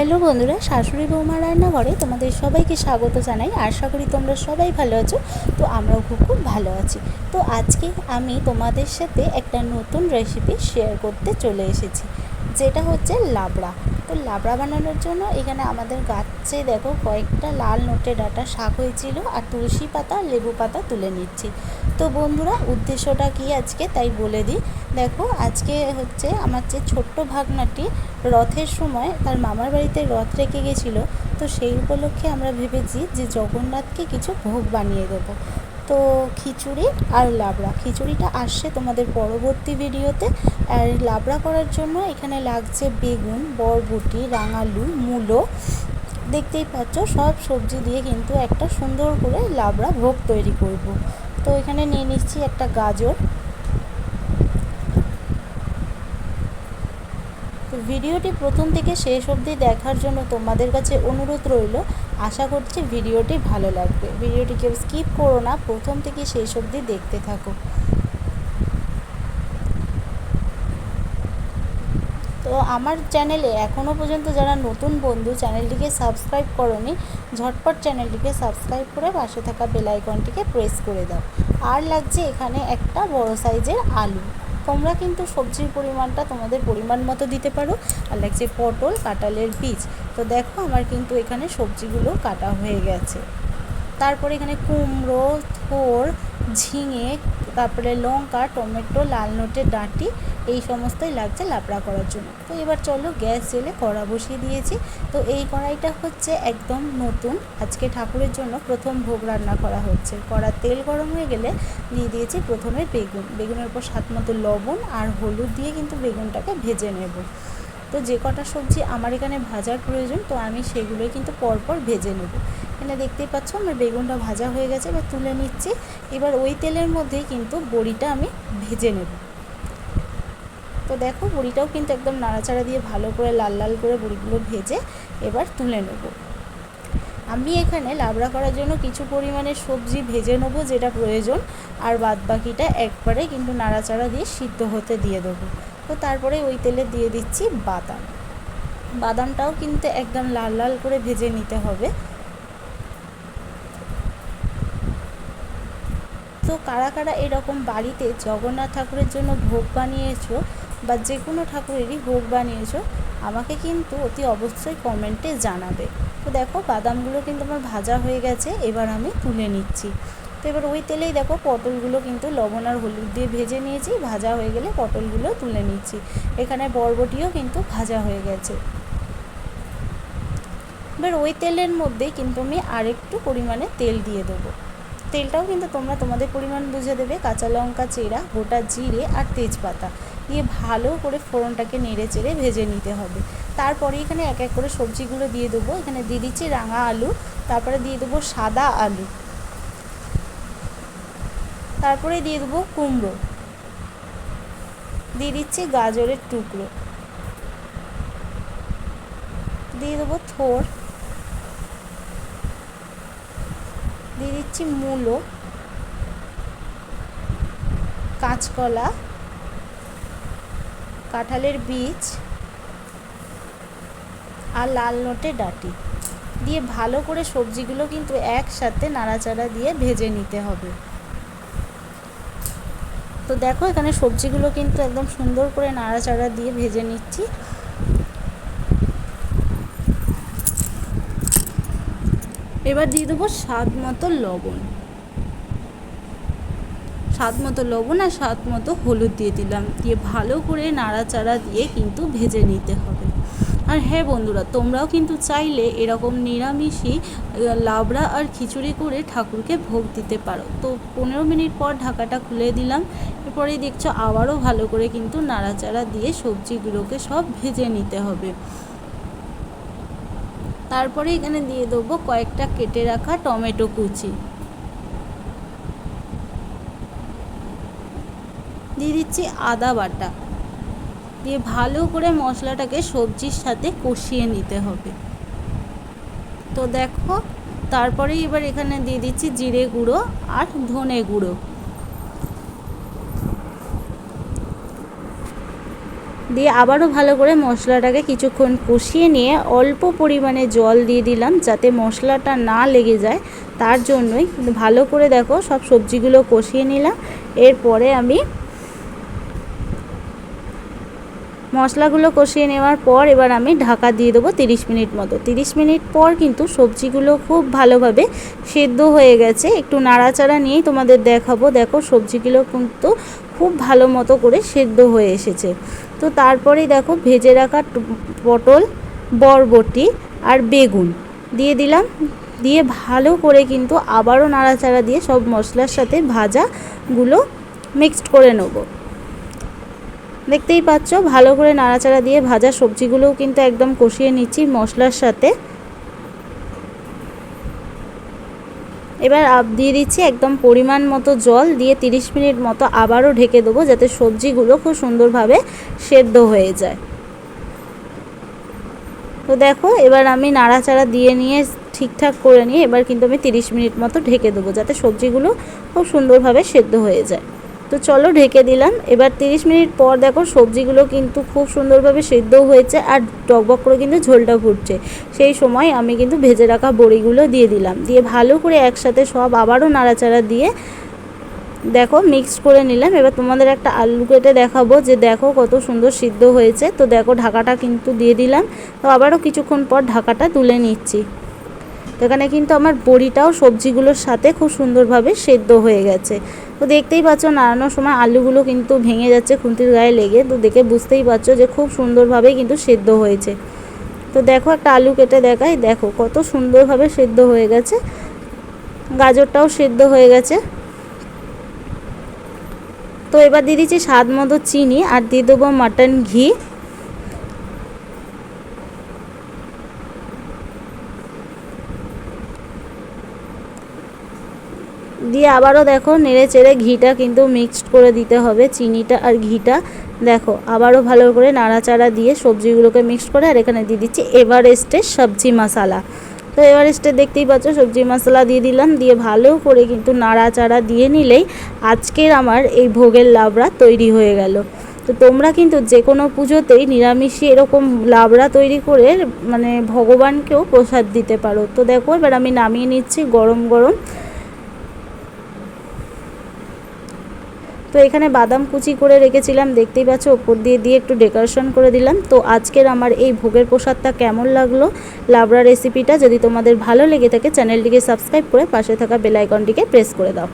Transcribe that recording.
Hello বন্ধুরা, শাশুড়ি বৌমা রান্নাঘরে তোমাদের সবাইকে স্বাগত জানাই। আশা করি তোমরা সবাই ভালো আছো। তো আমরাও খুব ভালো আছি। তো আজকে আমি তোমাদের সাথে একটা নতুন রেসিপি শেয়ার করতে চলে এসেছি, যেটা হচ্ছে লাবড়া। তো লাবড়া বানানোর জন্য এখানে আমাদের গাছে দেখো কয়েকটা লাল নোটে ডাঁটা শাক হয়েছিল, আর তুলসী পাতা লেবু পাতা তুলে নিচ্ছি। তো বন্ধুরা, উদ্দেশ্যটা কি আজকে তাই বলে দিই। দেখো, আজকে হচ্ছে আমার যে ছোট্ট ভাগনাটি রথের সময় তার মামার বাড়িতে রথ রেখে গেছিলো। তো সেই উপলক্ষে আমরা ভেবেছি যে জগন্নাথকে কিছু ভোগ বানিয়ে দেবো। তো খিচুড়ি আর লাবড়া, খিচুড়িটা আসছে তোমাদের পরবর্তী ভিডিওতে। আর লাবড়া করার জন্য এখানে লাগছে বেগুন, বরবটি, রাঙালু, মূলো। দেখতেই পাচ্ছ, সব সবজি দিয়ে কিন্তু একটা সুন্দর করে লাবড়া ভোগ তৈরি করব। তো এখানে নিয়ে নিচ্ছি একটা গাজর। তো ভিডিওটি প্রথম থেকে শেষ অবধি দেখার জন্য তোমাদের কাছে অনুরোধ রইল। আশা করছি ভিডিওটি ভালো লাগবে। ভিডিওটি কেউ স্কিপ করো না, প্রথম থেকে শেষ অবধি দেখতে থাকো। তো আমার চ্যানেলে এখনও পর্যন্ত যারা নতুন বন্ধু, চ্যানেলটিকে সাবস্ক্রাইব করোনি, ঝটপট চ্যানেলটিকে সাবস্ক্রাইব করে পাশে থাকা বেল আইকনটিকে প্রেস করে দাও। আর লাগছে এখানে একটা বড় সাইজের আলু। তোমরা কিন্তু সবজির পরিমাণটা তোমাদের পরিমাণ মতো দিতে পারো। আর লাগছে পটল, কাঁঠালের বীজ। তো দেখো, আমার কিন্তু এখানে সবজিগুলো কাটা হয়ে গেছে। তারপরে এখানে কুমড়ো, থোড়, ঝিঙে, তারপরে লঙ্কা, টমেটো, লাল নোটের ডাঁটি, এই সমস্তই লাগছে লাবড়া করার জন্য। তো এবার চলো গ্যাস জেলে কড়া বসিয়ে দিয়েছি। তো এই কড়াইটা হচ্ছে একদম নতুন, আজকে ঠাকুরের জন্য প্রথম ভোগ রান্না করা হচ্ছে। কড়ার তেল গরম হয়ে গেলে দিয়ে দিয়েছি প্রথমে বেগুনের উপর স্বাদ মতো লবণ আর হলুদ দিয়ে কিন্তু বেগুনটাকে ভেজে নেব। তো যে কটা সবজি আমার এখানে ভাজার প্রয়োজন, তো আমি সেগুলোই কিন্তু পরপর ভেজে নেব। এখানে দেখতেই পাচ্ছ আমার বেগুনটা ভাজা হয়ে গেছে, এবার তুলে নিচ্ছি। এবার ওই তেলের মধ্যেই কিন্তু বড়িটা আমি ভেজে নেব। তো দেখো, বড়িটাও কিন্তু একদম নাড়াচাড়া দিয়ে ভালো করে লাল লাল করে বড়িগুলো ভেজে এবার তুলে নেব। আমি এখানে লাবড়া করার জন্য কিছু পরিমাণে সবজি ভেজে নেব যেটা প্রয়োজন, আর বাদবাকিটা একবারে কিন্তু নাড়াচাড়া দিয়ে সিদ্ধ হতে দিয়ে দেবো। তো তারপরে ওই তেলে দিয়ে দিচ্ছি বাদামটাও কিন্তু একদম লাল লাল করে ভেজে নিতে হবে। তো কারা কারা এরকম বাড়িতে জগন্নাথ ঠাকুরের জন্য ভোগ বানিয়েছো, বা যে কোনো ঠাকুরেরই ভোগ বানিয়েছো, আমাকে কিন্তু অতি অবশ্যই কমেন্টে জানাবে। তো দেখো, বাদামগুলো কিন্তু আমার ভাজা হয়ে গেছে, এবার আমি তুলে নিচ্ছি। তো এবার ওই তেলেই দেখো পটলগুলো কিন্তু লবণ আর হলুদ দিয়ে ভেজে নিয়েছি, ভাজা হয়ে গেলে পটলগুলো তুলে নিচ্ছি। এখানে বরবটিও কিন্তু ভাজা হয়ে গেছে। এবার ওই তেলের মধ্যেই কিন্তু আমি আরেকটু পরিমাণে তেল দিয়ে দেবো। তেলটাও কিন্তু তোমরা তোমাদের পরিমাণ বুঝে দেবে। কাঁচা লঙ্কা চেরা, গোটা জিরে আর তেজপাতা দিয়ে ভালো করে ফোড়নটাকে নেড়ে চেড়ে ভেজে নিতে হবে। তারপরে এখানে এক এক করে সবজিগুলো দিয়ে দেবো। এখানে দিয়ে দিচ্ছি রাঙা আলু, তারপরে দিয়ে দেবো সাদা আলু, তারপরে দিয়ে দেবো কুমড়ো, দিয়ে দিচ্ছি গাজরের টুকরো, দিয়ে দেবো থোড়, দিয়ে দিচ্ছি মূলো, কাঁচকলা, কাঁঠালের বীজ আর লাল নোটে ডাঁটি দিয়ে ভালো করে সবজিগুলো কিন্তু একসাথে নাড়াচাড়া দিয়ে ভেজে নিতে হবে। তো দেখো, এখানে সবজিগুলো কিন্তু একদম সুন্দর করে নাড়াচাড়া দিয়ে ভেজে নিচ্ছি। এবার দিয়ে দেবো স্বাদ মতো লবণ আর স্বাদ মতো হলুদ দিয়ে দিলাম, দিয়ে ভালো করে নাড়াচাড়া দিয়ে কিন্তু ভেজে নিতে হবে। আর হ্যাঁ বন্ধুরা, তোমরাও কিন্তু চাইলে এরকম নিরামিষই লাবড়া আর খিচুড়ি করে ঠাকুরকে ভোগ দিতে পারো। তো 15 মিনিট পর ঢাকাটা খুলে দিলাম। এরপরেই দেখছো আবারও ভালো করে কিন্তু নাড়াচাড়া দিয়ে সবজিগুলোকে সব ভেজে নিতে হবে। তারপরে এখানে দিয়ে দেবো কয়েকটা কেটে রাখা টমেটো কুচি, দিয়ে দিচ্ছি আদা বাটা, দিয়ে ভালো করে মশলাটাকে সবজির সাথে কষিয়ে নিতে হবে। তো দেখো, তারপরে এবার এখানে দিয়ে দিচ্ছি জিরে গুঁড়ো আর ধনে গুঁড়ো, দিয়ে আবারও ভালো করে মশলাটাকে কিছুক্ষণ কষিয়ে নিয়ে অল্প পরিমাণে জল দিয়ে দিলাম, যাতে মশলাটা না লেগে যায়, তার জন্যই। ভালো করে দেখো সব সবজিগুলো কষিয়ে নিলাম। এরপরে আমি মশলাগুলো কষিয়ে নেওয়ার পর এবার আমি ঢাকা দিয়ে দেবো 30 মিনিট মতো। 30 মিনিট পর কিন্তু সবজিগুলো খুব ভালোভাবে সেদ্ধ হয়ে গেছে। একটু নাড়াচাড়া নিয়েই তোমাদের দেখাবো। দেখো সবজিগুলো কিন্তু খুব ভালো মতো করে সেদ্ধ হয়ে এসেছে। তো তারপরেই দেখো ভেজে রাখা পটল, বরবটি আর বেগুন দিয়ে দিলাম। দিয়ে ভালো করে কিন্তু আবারও নাড়াচাড়া দিয়ে সব মশলার সাথে ভাজাগুলো মিক্সড করে নেব। দেখতেই পাচ্ছ ভালো করে নাড়াচাড়া দিয়ে ভাজা সবজিগুলোও কিন্তু একদম কষিয়ে নিচ্ছি মশলার সাথে। এবার দিয়ে দিচ্ছি একদম পরিমাণ মতো জল, দিয়ে 30 মিনিট মতো আবারও ঢেকে দেবো, যাতে সবজিগুলো খুব সুন্দরভাবে সেদ্ধ হয়ে যায়। তো দেখো এবার আমি নাড়াচাড়া দিয়ে নিয়ে ঠিকঠাক করে নিয়ে এবার কিন্তু আমি 30 মিনিট মতো ঢেকে দেবো, যাতে সবজিগুলো খুব সুন্দরভাবে সেদ্ধ হয়ে যায়। তো চলো ঢেকে দিলাম। এবার 30 মিনিট পর দেখো সবজিগুলো কিন্তু খুব সুন্দরভাবে সেদ্ধ হয়েছে আর টকবক করে কিন্তু ঝোলটা ফুটছে। সেই সময় আমি কিন্তু ভেজে রাখা বড়িগুলো দিয়ে দিলাম, দিয়ে ভালো করে একসাথে সব আবারও নাড়াচাড়া দিয়ে দেখো মিক্স করে নিলাম। এবার তোমাদের একটা আলু কেটে দেখাবো যে দেখো কত সুন্দর সিদ্ধ হয়েছে। তো দেখো ঢাকাটা কিন্তু দিয়ে দিলাম। তো আবারও কিছুক্ষণ পর ঢাকাটা তুলে নিচ্ছি। তো এখানে কিন্তু আমার বড়িটাও সবজিগুলোর সাথে খুব সুন্দরভাবে সেদ্ধ হয়ে গেছে। তো দেখতেই পাচ্ছ নাড়ানোর সময় আলুগুলো কিন্তু ভেঙে যাচ্ছে খুন্তির গায়ে লেগে। তো দেখে বুঝতেই পারছো যে খুব সুন্দরভাবেই কিন্তু সেদ্ধ হয়েছে। তো দেখো একটা আলু কেটে দেখাই, দেখো কত সুন্দরভাবে সেদ্ধ হয়ে গেছে। গাজরটাও সেদ্ধ হয়ে গেছে। তো এবার দিয়ে দিচ্ছি স্বাদ মতো চিনি আর দিয়ে দেবো মাটন ঘি। দিয়ে আবারও দেখো নেড়ে চেড়ে ঘিটা কিন্তু মিক্সড করে দিতে হবে, চিনিটা আর ঘিটা। দেখো আবারও ভালো করে নাড়াচাড়া দিয়ে সবজিগুলোকে মিক্সড করে আর এখানে দিয়ে দিচ্ছি এভারেস্টের সবজি মশলা। তো এভারেস্টে দেখতেই পাচ্ছ সবজি মশলা দিয়ে দিলাম, দিয়ে ভালো করে কিন্তু নাড়াচাড়া দিয়ে নিলেই আজকের আমার এই ভোগের লাবড়া তৈরি হয়ে গেল। তো তোমরা কিন্তু যে কোনো পুজোতেই নিরামিষে এরকম লাবড়া তৈরি করে মানে ভগবানকেও প্রসাদ দিতে পারো। তো দেখো এবার আমি নামিয়ে নিচ্ছি গরম গরম। তো এখানে বাদাম কুচি করে রেখেছিলাম, দেখতেই পাচ্ছ ওপর দিয়ে দিয়ে একটু ডেকোরেশন করে দিলাম। তো আজকের আমার এই ভোগের প্রসাদটা কেমন লাগলো, লাবড়া রেসিপিটা, যদি তোমাদের ভালো লেগে থাকে চ্যানেলটিকে সাবস্ক্রাইব করে পাশে থাকা বেল আইকনটিকে প্রেস করে দাও।